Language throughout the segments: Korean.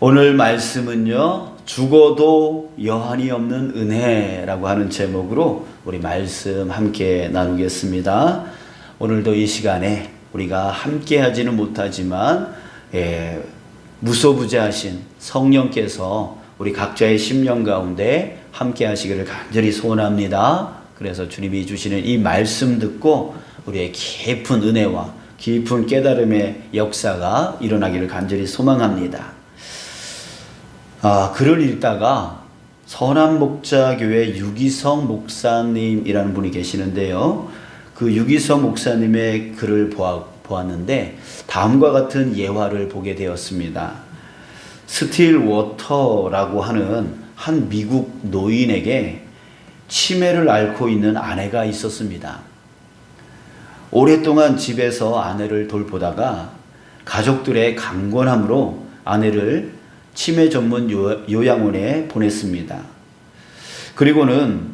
오늘 말씀은요, 죽어도 여한이 없는 은혜라고 하는 제목으로 우리 말씀 함께 나누겠습니다. 오늘도 이 시간에 우리가 함께 하지는 못하지만 무소부재하신 성령께서 우리 각자의 심령 가운데 함께 하시기를 간절히 소원합니다. 그래서 주님이 주시는 이 말씀 듣고 우리의 깊은 은혜와 깊은 깨달음의 역사가 일어나기를 간절히 소망합니다. 글을 읽다가 선한목자교회 유기성 목사님이라는 분이 계시는데요. 그 유기성 목사님의 글을 보았는데 다음과 같은 예화를 보게 되었습니다. 스틸 워터라고 하는 한 미국 노인에게 치매를 앓고 있는 아내가 있었습니다. 오랫동안 집에서 아내를 돌보다가 가족들의 강권함으로 아내를 치매 전문 요양원에 보냈습니다. 그리고는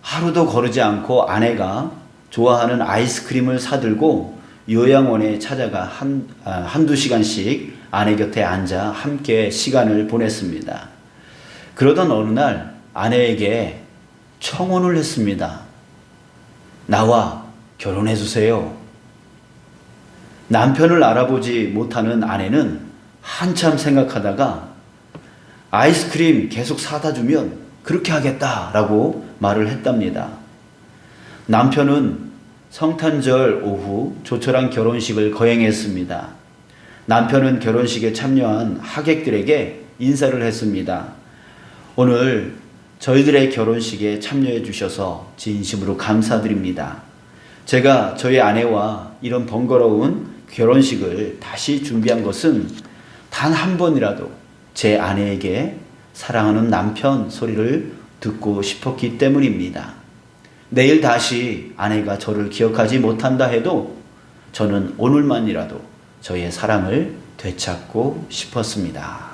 하루도 거르지 않고 아내가 좋아하는 아이스크림을 사들고 요양원에 찾아가 한두 시간씩 아내 곁에 앉아 함께 시간을 보냈습니다. 그러던 어느 날 아내에게 청혼을 했습니다. 나와 결혼해 주세요. 남편을 알아보지 못하는 아내는 한참 생각하다가 아이스크림 계속 사다 주면 그렇게 하겠다라고 말을 했답니다. 남편은 성탄절 오후 조촐한 결혼식을 거행했습니다. 남편은 결혼식에 참여한 하객들에게 인사를 했습니다. 오늘 저희들의 결혼식에 참여해 주셔서 진심으로 감사드립니다. 제가 저희 아내와 이런 번거로운 결혼식을 다시 준비한 것은 단 한 번이라도 제 아내에게 사랑하는 남편 소리를 듣고 싶었기 때문입니다. 내일 다시 아내가 저를 기억하지 못한다 해도 저는 오늘만이라도 저의 사랑을 되찾고 싶었습니다.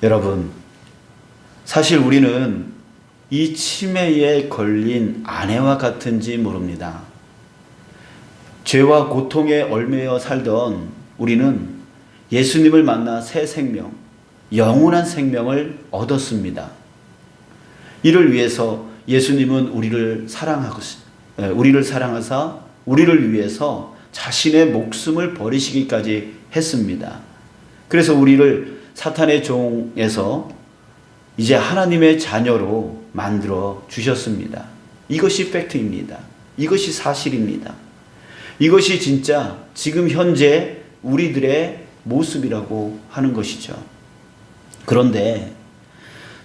여러분, 사실 우리는 이 치매에 걸린 아내와 같은지 모릅니다. 죄와 고통에 얽매여 살던 우리는 예수님을 만나 새 생명, 영원한 생명을 얻었습니다. 이를 위해서 예수님은 우리를 사랑하사 우리를 위해서 자신의 목숨을 버리시기까지 했습니다. 그래서 우리를 사탄의 종에서 이제 하나님의 자녀로 만들어 주셨습니다. 이것이 팩트입니다. 이것이 사실입니다. 이것이 진짜 지금 현재 우리들의 모습이라고 하는 것이죠. 그런데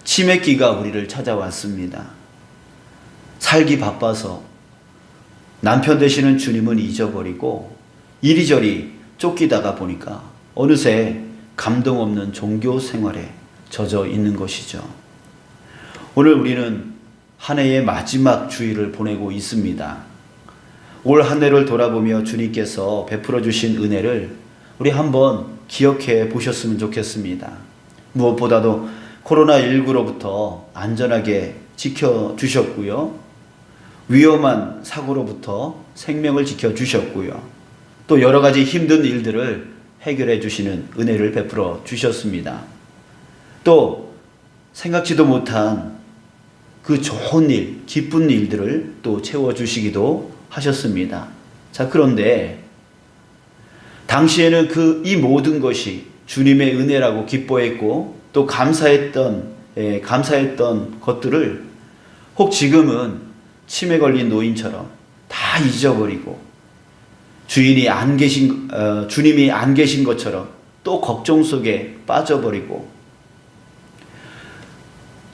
치매기가 우리를 찾아왔습니다. 살기 바빠서 남편 되시는 주님은 잊어버리고 이리저리 쫓기다가 보니까 어느새 감동 없는 종교 생활에 젖어 있는 것이죠. 오늘 우리는 한 해의 마지막 주일을 보내고 있습니다. 올 한 해를 돌아보며 주님께서 베풀어 주신 은혜를 우리 한번 기억해 보셨으면 좋겠습니다. 무엇보다도 코로나19로부터 안전하게 지켜주셨고요. 위험한 사고로부터 생명을 지켜주셨고요. 또 여러 가지 힘든 일들을 해결해 주시는 은혜를 베풀어 주셨습니다. 또 생각지도 못한 그 좋은 일, 기쁜 일들을 또 채워주시기도 하셨습니다. 자, 그런데 당시에는 이 모든 것이 주님의 은혜라고 기뻐했고 또 감사했던 것들을 혹 지금은 치매 걸린 노인처럼 다 잊어버리고 주님이 안 계신 것처럼 또 걱정 속에 빠져버리고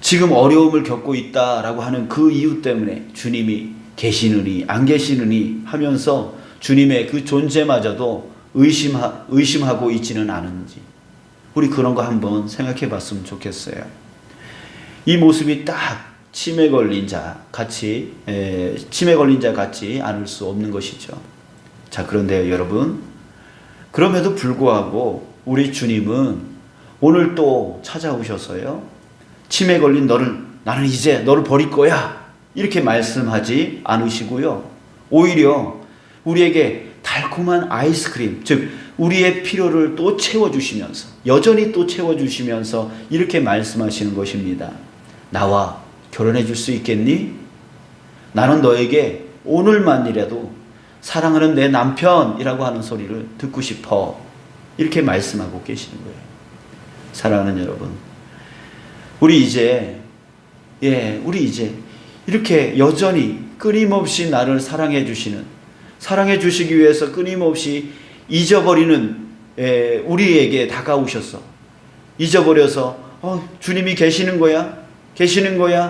지금 어려움을 겪고 있다라고 하는 그 이유 때문에 주님이 계시느니 안 계시느니 하면서 주님의 그 존재마저도 의심하고 있지는 않은지 우리 그런 거 한번 생각해 봤으면 좋겠어요. 이 모습이 딱 치매 걸린 자 같이 않을 수 없는 것이죠. 자, 그런데요, 여러분, 그럼에도 불구하고 우리 주님은 오늘 또 찾아오셔서요, 치매 걸린 나는 이제 너를 버릴 거야, 이렇게 말씀하지 않으시고요, 오히려 우리에게 달콤한 아이스크림, 즉 우리의 필요를 또 채워주시면서, 여전히 또 채워주시면서 이렇게 말씀하시는 것입니다. 나와 결혼해 줄 수 있겠니? 나는 너에게 오늘만이라도 사랑하는 내 남편이라고 하는 소리를 듣고 싶어. 이렇게 말씀하고 계시는 거예요. 사랑하는 여러분, 우리 이제 이렇게 여전히 끊임없이 나를 사랑해 주시기 위해서 끊임없이 잊어버리는 우리에게 다가오셔서 잊어버려서 주님이 계시는 거야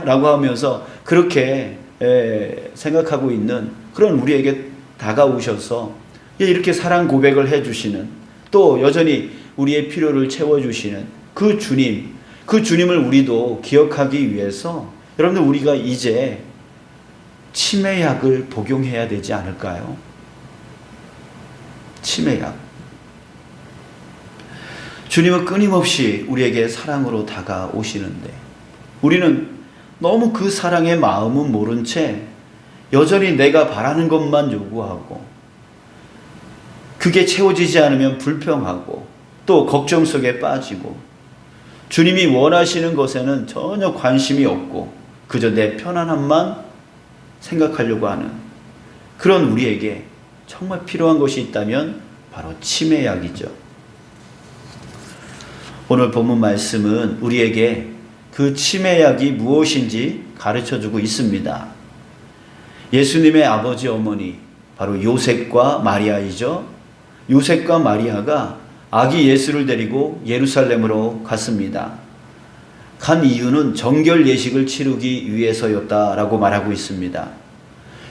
라고 하면서 그렇게 생각하고 있는 그런 우리에게 다가오셔서 이렇게 사랑 고백을 해주시는, 또 여전히 우리의 필요를 채워주시는 그 주님을 우리도 기억하기 위해서 여러분들 우리가 이제 치매약을 복용해야 되지 않을까요? 치매약. 주님은 끊임없이 우리에게 사랑으로 다가오시는데 우리는 너무 그 사랑의 마음은 모른 채 여전히 내가 바라는 것만 요구하고 그게 채워지지 않으면 불평하고 또 걱정 속에 빠지고 주님이 원하시는 것에는 전혀 관심이 없고 그저 내 편안함만 생각하려고 하는 그런 우리에게 정말 필요한 것이 있다면 바로 치매약이죠. 오늘 본문 말씀은 우리에게 그 치매약이 무엇인지 가르쳐주고 있습니다. 예수님의 아버지 어머니 바로 요셉과 마리아이죠. 요셉과 마리아가 아기 예수를 데리고 예루살렘으로 갔습니다. 간 이유는 정결 예식을 치르기 위해서였다라고 말하고 있습니다.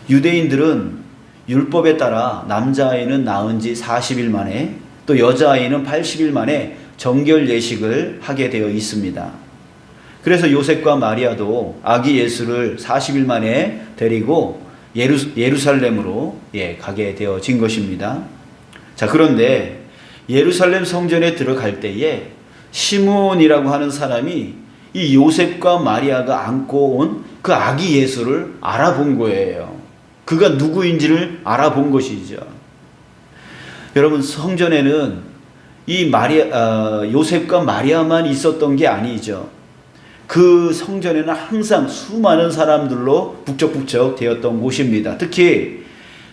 유대인들은 율법에 따라 남자아이는 낳은 지 40일 만에 또 여자아이는 80일 만에 정결 예식을 하게 되어 있습니다. 그래서 요셉과 마리아도 아기 예수를 40일 만에 데리고 예루살렘으로 가게 되어진 것입니다. 자, 그런데 예루살렘 성전에 들어갈 때에 시므온이라고 하는 사람이 이 요셉과 마리아가 안고 온 그 아기 예수를 알아본 거예요. 그가 누구인지를 알아본 것이죠. 여러분, 성전에는 이 요셉과 마리아만 있었던 게 a니죠. 그 성전에는 항상 수많은 사람들로 북적북적 되었던 곳입니다. 특히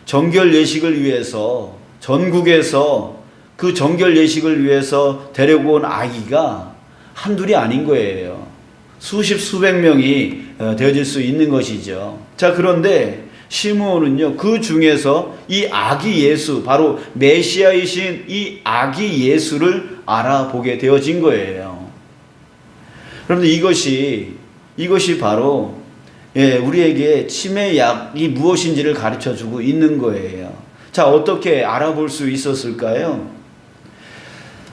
정결 예식을 위해서 전국에서 그 정결 예식을 위해서 데리고 온 아기가 한둘이 아닌 거예요. 수십 수백 명이 되어질 수 있는 것이죠. 자, 그런데 시므온은요, 그 중에서 이 아기 예수, 바로 메시아이신 이 아기 예수를 알아보게 되어진 거예요. 여러분들, 이것이 바로 우리에게 치매약이 무엇인지를 가르쳐주고 있는 거예요. 자, 어떻게 알아볼 수 있었을까요?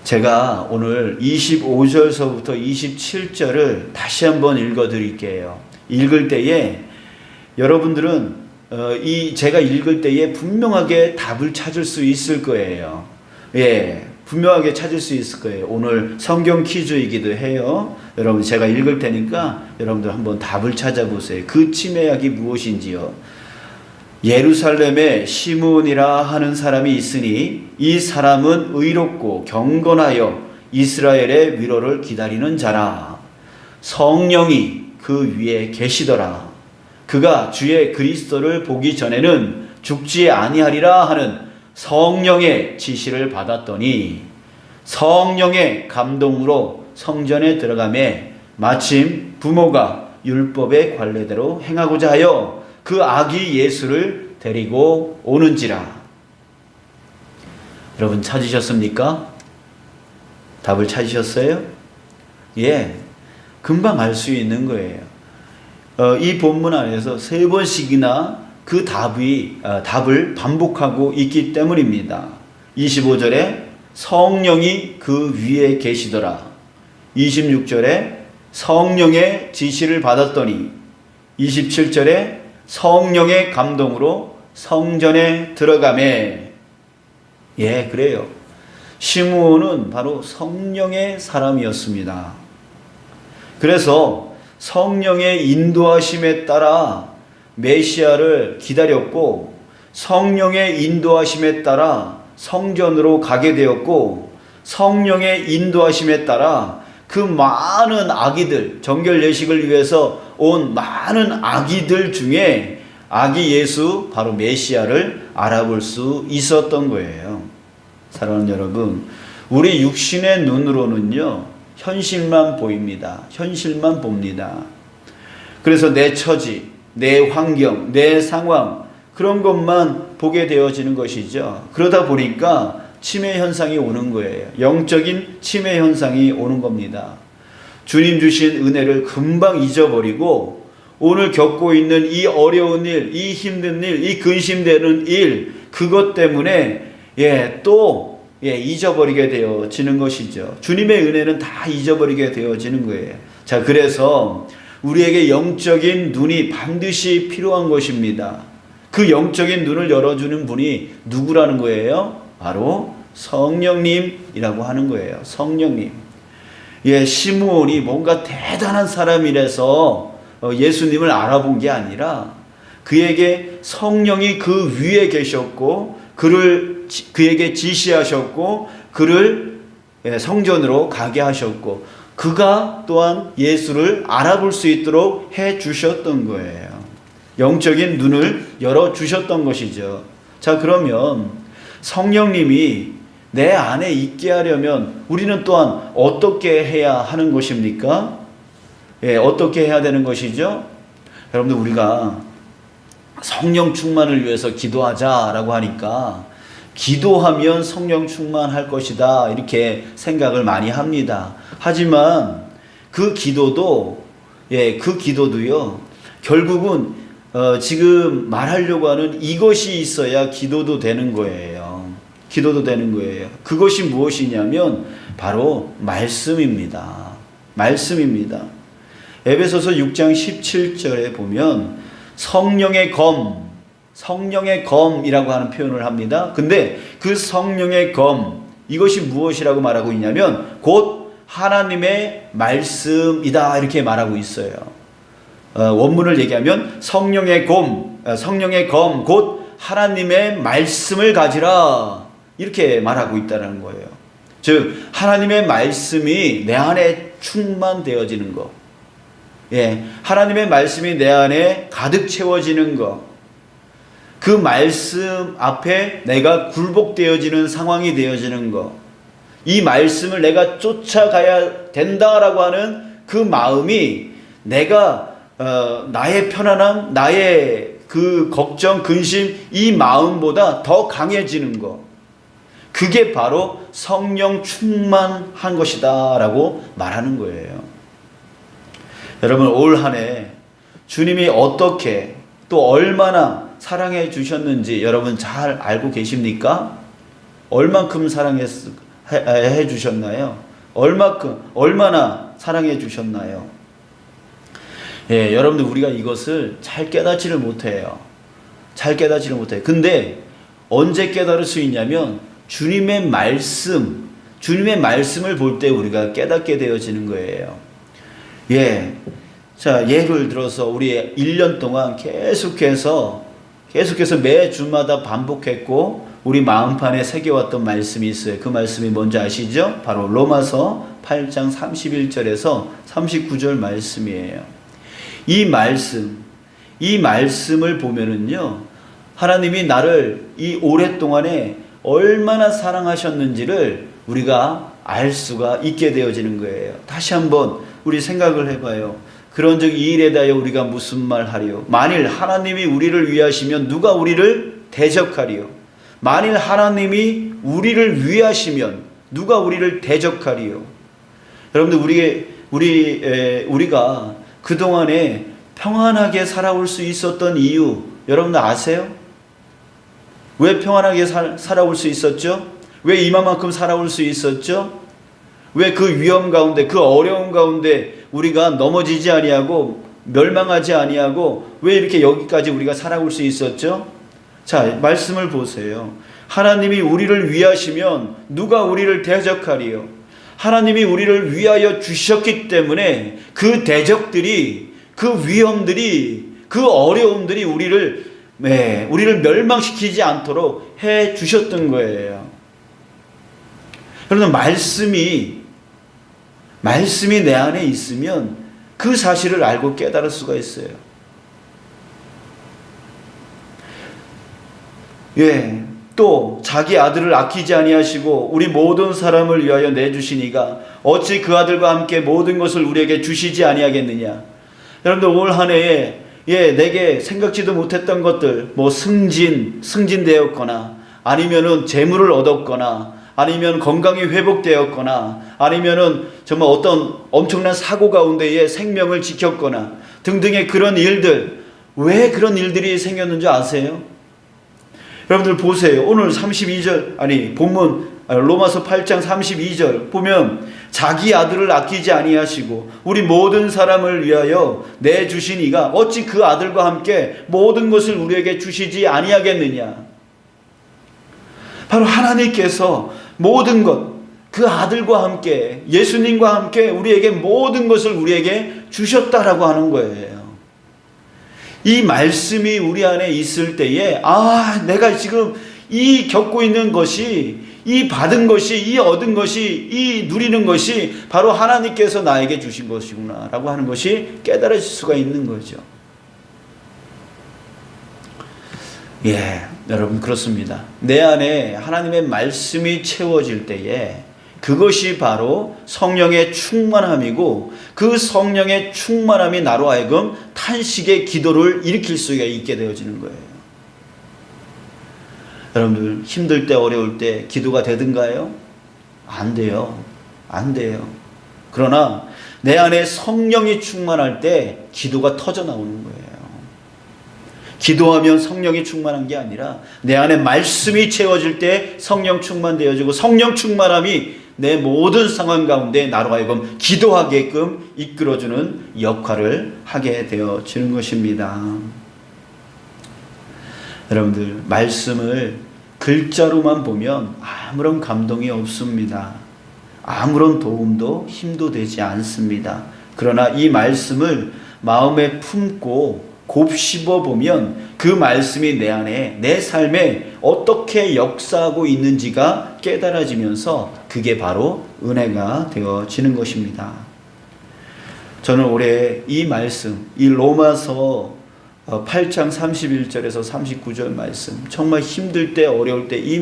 제가 오늘 25절서부터 27절을 다시 한번 읽어드릴게요. 읽을 때에 여러분들은 제가 읽을 때에 분명하게 답을 찾을 수 있을 거예요. 분명하게 찾을 수 있을 거예요. 오늘 성경 퀴즈이기도 해요. 여러분, 제가 읽을 테니까 여러분들 한번 답을 찾아보세요. 그 치매약이 무엇인지요. 예루살렘에 시므온이라 하는 사람이 있으니 이 사람은 의롭고 경건하여 이스라엘의 위로를 기다리는 자라. 성령이 그 위에 계시더라. 그가 주의 그리스도를 보기 전에는 죽지 아니하리라 하는 성령의 지시를 받았더니 성령의 감동으로 성전에 들어가매 마침 부모가 율법의 관례대로 행하고자 하여 그 아기 예수를 데리고 오는지라. 여러분, 찾으셨습니까? 답을 찾으셨어요? 금방 알 수 있는 거예요. 이 본문 안에서 3번씩이나 그 답을 반복하고 있기 때문입니다. 25절에 성령이 그 위에 계시더라. 26절에 성령의 지시를 받았더니, 27절에 성령의 감동으로 성전에 들어가매. 그래요. 시므온은 바로 성령의 사람이었습니다. 그래서 성령의 인도하심에 따라 메시아를 기다렸고, 성령의 인도하심에 따라 성전으로 가게 되었고 성령의 인도하심에 따라 그 많은 아기들, 정결 예식을 위해서 온 많은 아기들 중에 아기 예수, 바로 메시아를 알아볼 수 있었던 거예요. 사랑하는 여러분, 우리 육신의 눈으로는요, 현실만 보입니다. 현실만 봅니다. 그래서 내 처지, 내 환경, 내 상황, 그런 것만 보게 되어지는 것이죠. 그러다 보니까 치매 현상이 오는 거예요. 영적인 치매 현상이 오는 겁니다. 주님 주신 은혜를 금방 잊어버리고 오늘 겪고 있는 이 어려운 일, 이 힘든 일, 이 근심되는 일, 그것 때문에 또 잊어버리게 되어지는 것이죠. 주님의 은혜는 다 잊어버리게 되어지는 거예요. 자, 그래서 우리에게 영적인 눈이 반드시 필요한 것입니다. 그 영적인 눈을 열어주는 분이 누구라는 거예요? 바로 성령님이라고 하는 거예요. 성령님. 시므온이 뭔가 대단한 사람이라서 예수님을 알아본 게 아니라 그에게 성령이 그 위에 계셨고 그에게 지시하셨고 그를 성전으로 가게 하셨고 그가 또한 예수를 알아볼 수 있도록 해 주셨던 거예요. 영적인 눈을 열어 주셨던 것이죠. 자, 그러면 성령님이 내 안에 있게 하려면 우리는 또한 어떻게 해야 하는 것입니까? 어떻게 해야 되는 것이죠? 여러분들, 우리가 성령 충만을 위해서 기도하자라고 하니까 기도하면 성령 충만할 것이다 이렇게 생각을 많이 합니다. 하지만 그 기도도요 결국은 지금 말하려고 하는 이것이 있어야 기도도 되는 거예요. 기도도 되는 거예요. 그것이 무엇이냐면 바로 말씀입니다. 말씀입니다. 에베소서 6장 17절에 보면 성령의 검이라고 하는 표현을 합니다. 근데 그 성령의 검, 이것이 무엇이라고 말하고 있냐면 곧 하나님의 말씀이다 이렇게 말하고 있어요. 원문을 얘기하면 성령의 검 곧 하나님의 말씀을 가지라 이렇게 말하고 있다는 거예요. 즉 하나님의 말씀이 내 안에 충만되어지는 것, 하나님의 말씀이 내 안에 가득 채워지는 것, 그 말씀 앞에 내가 굴복되어지는 상황이 되어지는 것, 이 말씀을 내가 쫓아가야 된다라고 하는 그 마음이 내가 나의 편안함, 나의 그 걱정, 근심, 이 마음보다 더 강해지는 것, 그게 바로 성령 충만한 것이다 라고 말하는 거예요. 여러분, 올 한 해 주님이 어떻게 또 얼마나 사랑해 주셨는지 여러분 잘 알고 계십니까? 얼만큼 사랑해 주셨나요? 얼마나 사랑해 주셨나요? 여러분들, 우리가 이것을 잘 깨닫지를 못해요. 근데 언제 깨달을 수 있냐면 주님의 말씀을 볼 때 우리가 깨닫게 되어지는 거예요. 자, 예를 들어서 우리 1년 동안 계속해서 매주마다 반복했고 우리 마음판에 새겨왔던 말씀이 있어요. 그 말씀이 뭔지 아시죠? 바로 로마서 8장 31절에서 39절 말씀이에요. 이 말씀을 보면은요, 하나님이 나를 이 오랫동안에 얼마나 사랑하셨는지를 우리가 알 수가 있게 되어지는 거예요. 다시 한번 우리 생각을 해봐요. 그런즉 이 일에 대하여 우리가 무슨 말 하리요? 만일 하나님이 우리를 위하시면 누가 우리를 대적하리요? 만일 하나님이 우리를 위하시면 누가 우리를 대적하리요? 여러분들, 우리가 그동안에 평안하게 살아올 수 있었던 이유 여러분들 아세요? 왜 평안하게 살아올 수 있었죠? 왜 이만큼 살아올 수 있었죠? 왜 그 위험 가운데, 그 어려운 가운데 우리가 넘어지지 아니하고 멸망하지 아니하고 왜 이렇게 여기까지 우리가 살아올 수 있었죠? 자, 말씀을 보세요. 하나님이 우리를 위하시면 누가 우리를 대적하리요? 하나님이 우리를 위하여 주셨기 때문에 그 대적들이, 그 위험들이, 그 어려움들이 우리를 멸망시키지 않도록 해 주셨던 거예요. 여러분, 말씀이 내 안에 있으면 그 사실을 알고 깨달을 수가 있어요. 예, 또 자기 아들을 아끼지 아니하시고 우리 모든 사람을 위하여 내주시니가 어찌 그 아들과 함께 모든 것을 우리에게 주시지 아니하겠느냐. 여러분들, 올 한 해에 내게 생각지도 못했던 것들, 승진되었거나 아니면은 재물을 얻었거나 아니면 건강이 회복되었거나 아니면은 정말 어떤 엄청난 사고 가운데에 생명을 지켰거나 등등의 그런 일들, 왜 그런 일들이 생겼는지 아세요? 여러분들 보세요. 오늘 32절, 본문 로마서 8장 32절 보면 자기 아들을 아끼지 아니하시고 우리 모든 사람을 위하여 내주시니가 어찌 그 아들과 함께 모든 것을 우리에게 주시지 아니하겠느냐. 바로 하나님께서 모든 것, 그 아들과 함께, 예수님과 함께 우리에게 모든 것을 우리에게 주셨다라고 하는 거예요. 이 말씀이 우리 안에 있을 때에 내가 지금 이 겪고 있는 것이, 이 받은 것이, 이 얻은 것이, 이 누리는 것이 바로 하나님께서 나에게 주신 것이구나 라고 하는 것이 깨달아질 수가 있는 거죠. 여러분, 그렇습니다. 내 안에 하나님의 말씀이 채워질 때에 그것이 바로 성령의 충만함이고, 그 성령의 충만함이 나로 하여금 탄식의 기도를 일으킬 수가 있게 되어지는 거예요. 여러분들, 힘들 때 어려울 때 기도가 되든가요? 안 돼요. 그러나 내 안에 성령이 충만할 때 기도가 터져 나오는 거예요. 기도하면 성령이 충만한 게 아니라 내 안에 말씀이 채워질 때 성령 충만되어지고, 성령 충만함이 내 모든 상황 가운데 나로 하여금 기도하게끔 이끌어주는 역할을 하게 되어지는 것입니다. 여러분들, 말씀을 글자로만 보면 아무런 감동이 없습니다. 아무런 도움도 힘도 되지 않습니다. 그러나 이 말씀을 마음에 품고 곱씹어 보면 그 말씀이 내 안에, 내 삶에 어떻게 역사하고 있는지가 깨달아지면서 그게 바로 은혜가 되어지는 것입니다. 저는 올해 이 말씀, 이 로마서 8장 31절에서 39절 말씀, 정말 힘들 때 어려울 때 이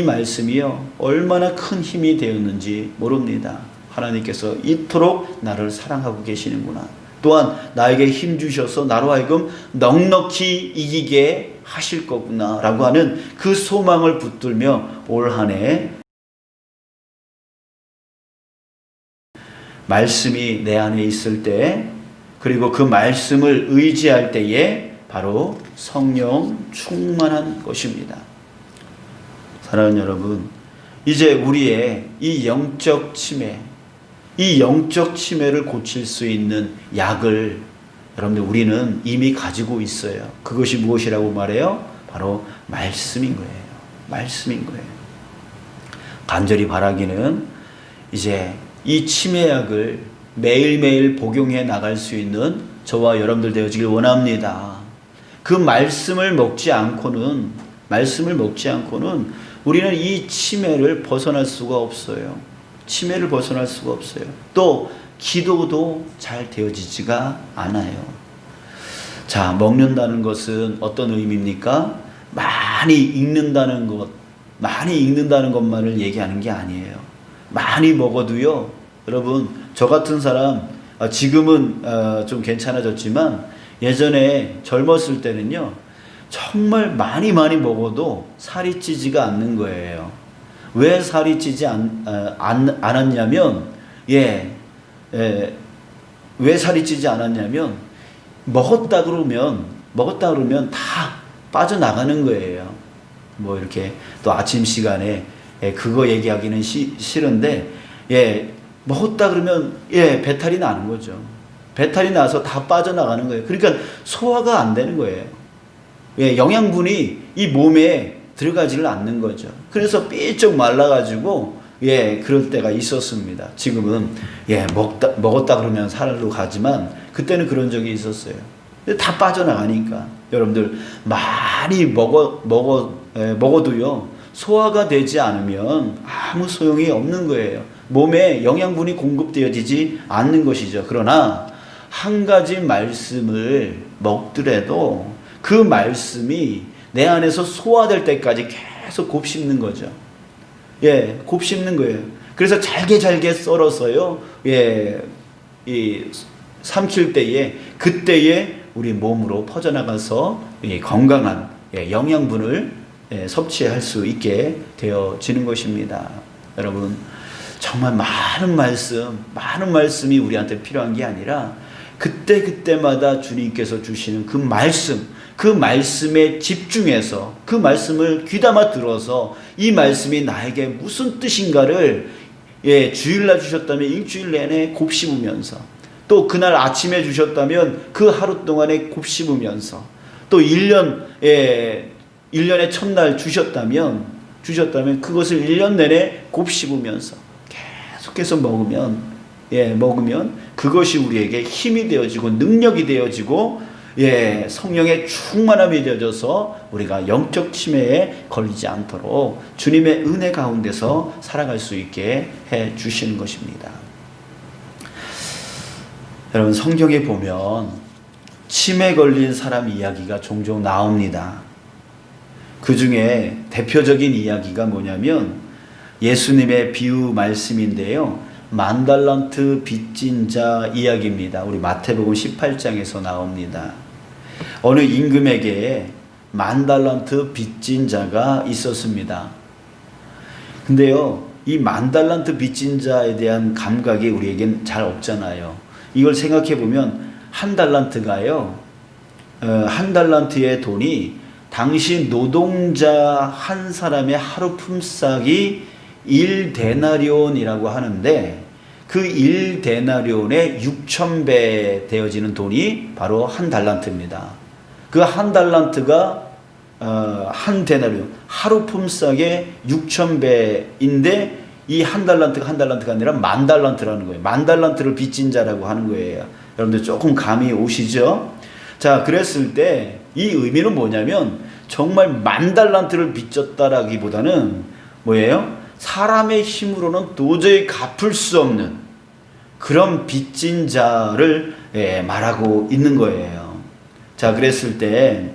말씀이요 얼마나 큰 힘이 되었는지 모릅니다. 하나님께서 이토록 나를 사랑하고 계시는구나, 또한 나에게 힘 주셔서 나로 하여금 넉넉히 이기게 하실 거구나 라고 하는 그 소망을 붙들며 올 한 해 말씀이 내 안에 있을 때, 그리고 그 말씀을 의지할 때에 바로 성령 충만한 것입니다. 사랑하는 여러분, 이제 우리의 이 영적 치매를 고칠 수 있는 약을 여러분들 우리는 이미 가지고 있어요. 그것이 무엇이라고 말해요? 바로 말씀인 거예요. 간절히 바라기는 이제 이 치매약을 매일매일 복용해 나갈 수 있는 저와 여러분들 되어지길 원합니다. 그 말씀을 먹지 않고는 우리는 이 치매를 벗어날 수가 없어요. 또 기도도 잘 되어지지가 않아요. 자, 먹는다는 것은 어떤 의미입니까? 많이 읽는다는 것만을 얘기하는 게 아니에요. 많이 먹어도요, 여러분, 저 같은 사람 지금은 좀 괜찮아졌지만 예전에 젊었을 때는요, 정말 많이 먹어도 살이 찌지가 않는 거예요. 왜 살이 찌지 않았냐면, 왜 살이 찌지 않았냐면, 먹었다 그러면 다 빠져나가는 거예요. 뭐 이렇게 또 아침 시간에 그거 얘기하기는 싫은데, 먹었다 그러면 배탈이 나는 거죠. 배탈이 나서 다 빠져나가는 거예요. 그러니까 소화가 안 되는 거예요. 영양분이 이 몸에 들어가지를 않는 거죠. 그래서 삐쩍 말라가지고 그럴 때가 있었습니다. 지금은 먹었다 그러면 살로 가지만 그때는 그런 적이 있었어요. 다 빠져나가니까 여러분들 많이 먹어도요 소화가 되지 않으면 아무 소용이 없는 거예요. 몸에 영양분이 공급되어지지 않는 것이죠. 그러나 한 가지 말씀을 먹더라도 그 말씀이 내 안에서 소화될 때까지 계속 곱씹는 거죠. 예, 곱씹는 거예요. 그래서 잘게 썰어서요, 예, 이 삼킬 때에, 그때에 우리 몸으로 퍼져나가서 건강한 영양분을 섭취할 수 있게 되어지는 것입니다. 여러분, 정말 많은 말씀이 우리한테 필요한 게 아니라 그때마다 주님께서 주시는 그 말씀에 집중해서 그 말씀을 귀담아 들어서 이 말씀이 나에게 무슨 뜻인가를 주일날 주셨다면 일주일 내내 곱씹으면서, 또 그날 아침에 주셨다면 그 하루 동안에 곱씹으면서, 또 1년의 첫날 주셨다면 그것을 1년 내내 곱씹으면서 계속해서 먹으면 그것이 우리에게 힘이 되어지고 능력이 되어지고 성령의 충만함이 되어져서 우리가 영적 치매에 걸리지 않도록 주님의 은혜 가운데서 살아갈 수 있게 해 주시는 것입니다. 여러분, 성경에 보면 치매 걸린 사람 이야기가 종종 나옵니다. 그 중에 대표적인 이야기가 뭐냐면 예수님의 비유 말씀인데요, 10,000달란트 빚진 자 이야기입니다. 우리 마태복음 18장에서 나옵니다. 어느 임금에게 10,000달란트 빚진 자가 있었습니다. 근데요, 이 10,000달란트 빚진 자에 대한 감각이 우리에겐 잘 없잖아요. 이걸 생각해 보면 한 달란트가요, 한 달란트의 돈이 당시 노동자 한 사람의 하루 품삯이 1데나리온이라고 하는데, 그 1데나리온의 6,000배 되어지는 돈이 바로 한 달란트입니다. 그 한 달란트가 한 데나리온, 하루 품삯의 6,000배인데 이 한 달란트가 아니라 10,000달란트라는 거예요. 10,000달란트를 빚진 자라고 하는 거예요. 여러분들 조금 감이 오시죠? 자, 그랬을 때 이 의미는 뭐냐면 정말 10,000달란트를 빚졌다라기보다는 뭐예요? 사람의 힘으로는 도저히 갚을 수 없는 그런 빚진 자를 말하고 있는 거예요. 자, 그랬을 때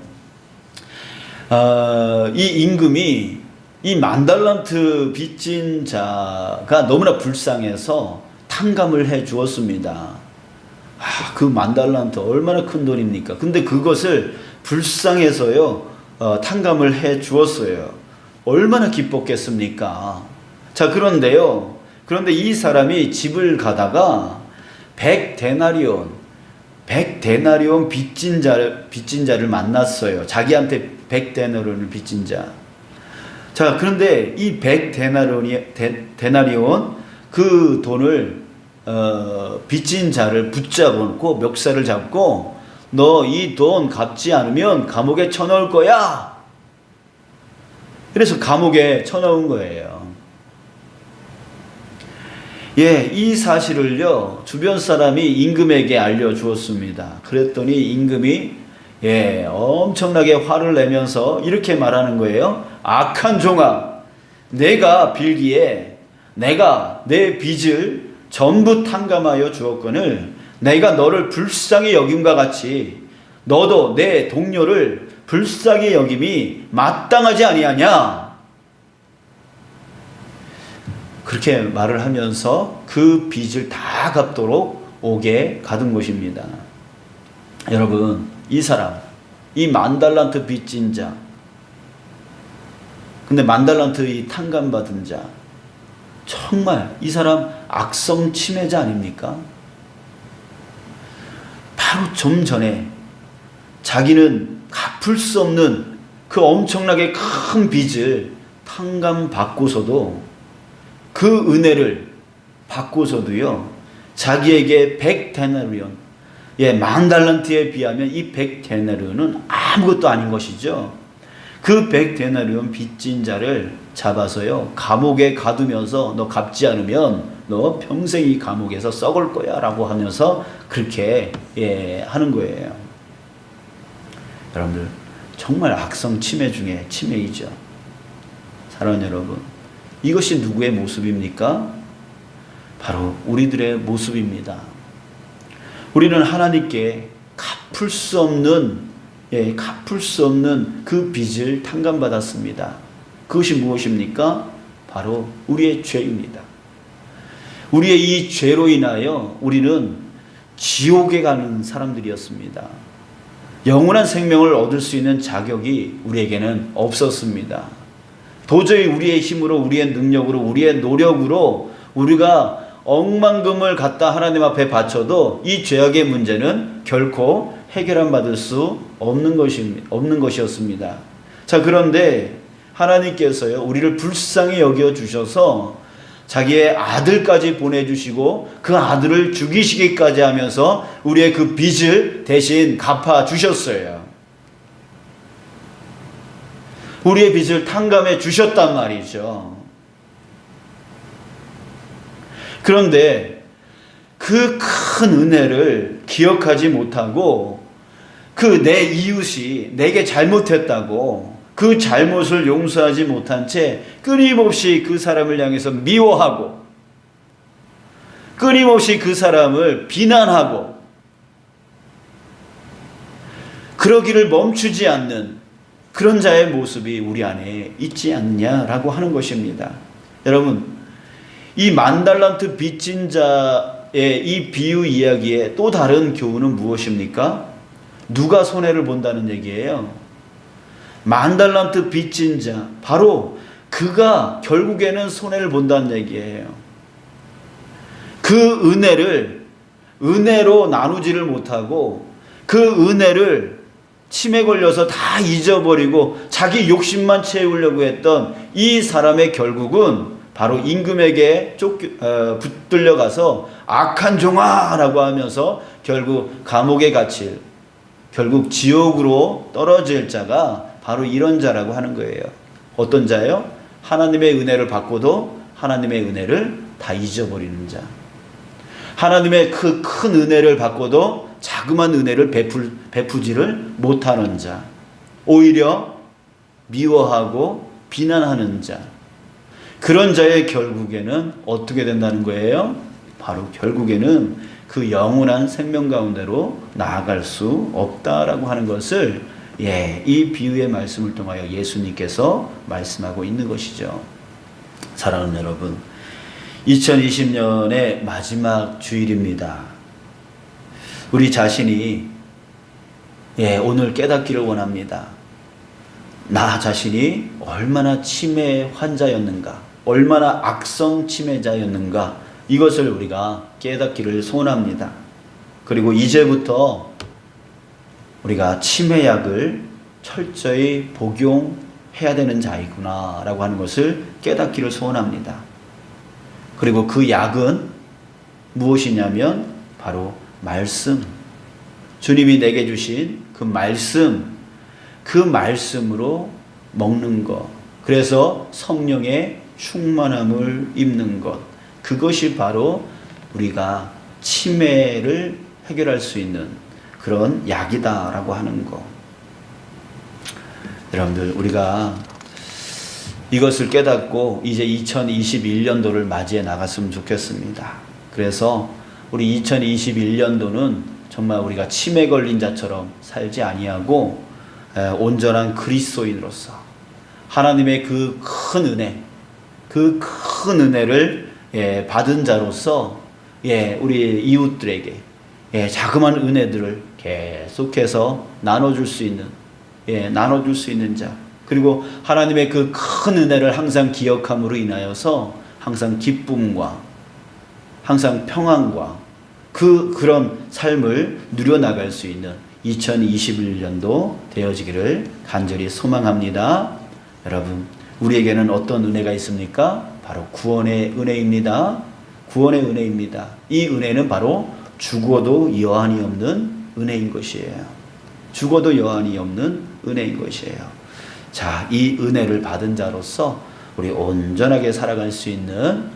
이 임금이 이 10,000달란트 빚진 자가 너무나 불쌍해서 탕감을 해 주었습니다. 그 10,000달란트 얼마나 큰 돈입니까? 근데 그것을 불쌍해서요, 탕감을 해 주었어요. 얼마나 기뻤겠습니까? 자, 그런데 이 사람이 집을 가다가 100데나리온 빚진 자를 만났어요. 자기한테 100데나리온을 빚진 자. 자, 그런데 이 100데나리온 그 돈을 빚진 자를 붙잡고 멱살을 잡고, 너 이 돈 갚지 않으면 감옥에 쳐넣을 거야. 그래서 감옥에 쳐넣은 거예요. 이 사실을요, 주변 사람이 임금에게 알려주었습니다. 그랬더니 임금이 엄청나게 화를 내면서 이렇게 말하는 거예요. 악한 종아, 내가 빌기에 내가 내 빚을 전부 탕감하여 주었거늘 내가 너를 불쌍히 여김과 같이 너도 내 동료를 불쌍히 여김이 마땅하지 아니하냐. 그렇게 말을 하면서 그 빚을 다 갚도록 옥에 가둔 것입니다. 여러분, 이 사람, 이 10,000달란트 빚진 자, 근데 10,000달란트 이 탕감받은 자, 정말 이 사람 악성 치매자 아닙니까? 바로 좀 전에 자기는 갚을 수 없는 그 엄청나게 큰 빚을 탕감받고서도, 그 은혜를 받고서도요, 자기에게 100데나리온, 10,000달란트에 비하면 이 100데나리온은 아무것도 아닌 것이죠. 그 100데나리온 빚진 자를 잡아서요, 감옥에 가두면서 너 갚지 않으면 너 평생 이 감옥에서 썩을 거야 라고 하면서 그렇게 하는 거예요. 여러분들, 정말 악성 치매 중에 치매이죠. 사랑하는 여러분, 이것이 누구의 모습입니까? 바로 우리들의 모습입니다. 우리는 하나님께 갚을 수 없는 그 빚을 탕감받았습니다. 그것이 무엇입니까? 바로 우리의 죄입니다. 우리의 이 죄로 인하여 우리는 지옥에 가는 사람들이었습니다. 영원한 생명을 얻을 수 있는 자격이 우리에게는 없었습니다. 도저히 우리의 힘으로, 우리의 능력으로, 우리의 노력으로 우리가 억만금을 갖다 하나님 앞에 바쳐도 이 죄악의 문제는 결코 해결함 받을 수 없는 것이었습니다. 자, 그런데 하나님께서요, 우리를 불쌍히 여겨 주셔서 자기의 아들까지 보내주시고 그 아들을 죽이시기까지 하면서 우리의 그 빚을 대신 갚아 주셨어요. 우리의 빚을 탕감해 주셨단 말이죠. 그런데 그 큰 은혜를 기억하지 못하고 그 내 이웃이 내게 잘못했다고 그 잘못을 용서하지 못한 채 끊임없이 그 사람을 향해서 미워하고 끊임없이 그 사람을 비난하고 그러기를 멈추지 않는 그런 자의 모습이 우리 안에 있지 않느냐라고 하는 것입니다. 여러분, 이 10,000달란트 빚진 자의 이 비유 이야기의 또 다른 교훈은 무엇입니까? 누가 손해를 본다는 얘기예요. 10,000달란트 빚진 자, 바로 그가 결국에는 손해를 본다는 얘기예요. 그 은혜로 나누지를 못하고 그 은혜를 침에 걸려서 다 잊어버리고 자기 욕심만 채우려고 했던 이 사람의 결국은 바로 임금에게 붙들려 가서 악한 종아라고 하면서 결국 감옥에 갇힐, 결국 지옥으로 떨어질 자가 바로 이런 자라고 하는 거예요. 어떤 자예요? 하나님의 은혜를 받고도 하나님의 은혜를 다 잊어버리는 자. 하나님의 그 큰 은혜를 받고도 자그만 은혜를 베푸지를 못하는 자. 오히려 미워하고 비난하는 자. 그런 자의 결국에는 어떻게 된다는 거예요? 바로 결국에는 그 영원한 생명 가운데로 나아갈 수 없다라고 하는 것을 이 비유의 말씀을 통하여 예수님께서 말씀하고 있는 것이죠. 사랑하는 여러분, 2020년의 마지막 주일입니다. 우리 자신이 오늘 깨닫기를 원합니다. 나 자신이 얼마나 치매 환자였는가, 얼마나 악성 치매자였는가, 이것을 우리가 깨닫기를 소원합니다. 그리고 이제부터 우리가 치매약을 철저히 복용해야 되는 자이구나 라고 하는 것을 깨닫기를 소원합니다. 그리고 그 약은 무엇이냐면 바로 말씀, 주님이 내게 주신 그 말씀으로 먹는 것, 그래서 성령의 충만함을 입는 것, 그것이 바로 우리가 치매를 해결할 수 있는 그런 약이다라고 하는 것. 여러분들, 우리가 이것을 깨닫고 이제 2021년도를 맞이해 나갔으면 좋겠습니다. 그래서 우리 2021년도는 정말 우리가 치매 걸린 자처럼 살지 아니하고 온전한 그리스도인으로서 하나님의 그 큰 은혜를 받은 자로서 우리 이웃들에게 자그마한 은혜들을 계속해서 나눠줄 수 있는 자, 그리고 하나님의 그 큰 은혜를 항상 기억함으로 인하여서 항상 기쁨과 항상 평안과 그런 삶을 누려나갈 수 있는 2021년도 되어지기를 간절히 소망합니다. 여러분, 우리에게는 어떤 은혜가 있습니까? 바로 구원의 은혜입니다. 구원의 은혜입니다. 이 은혜는 바로 죽어도 여한이 없는 은혜인 것이에요. 죽어도 여한이 없는 은혜인 것이에요. 자, 이 은혜를 받은 자로서 우리 온전하게 살아갈 수 있는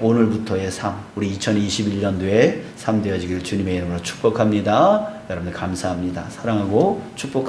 오늘부터의 삶, 우리 2021년도의 삶 되어지길 주님의 이름으로 축복합니다. 여러분들 감사합니다. 사랑하고 축복합니다.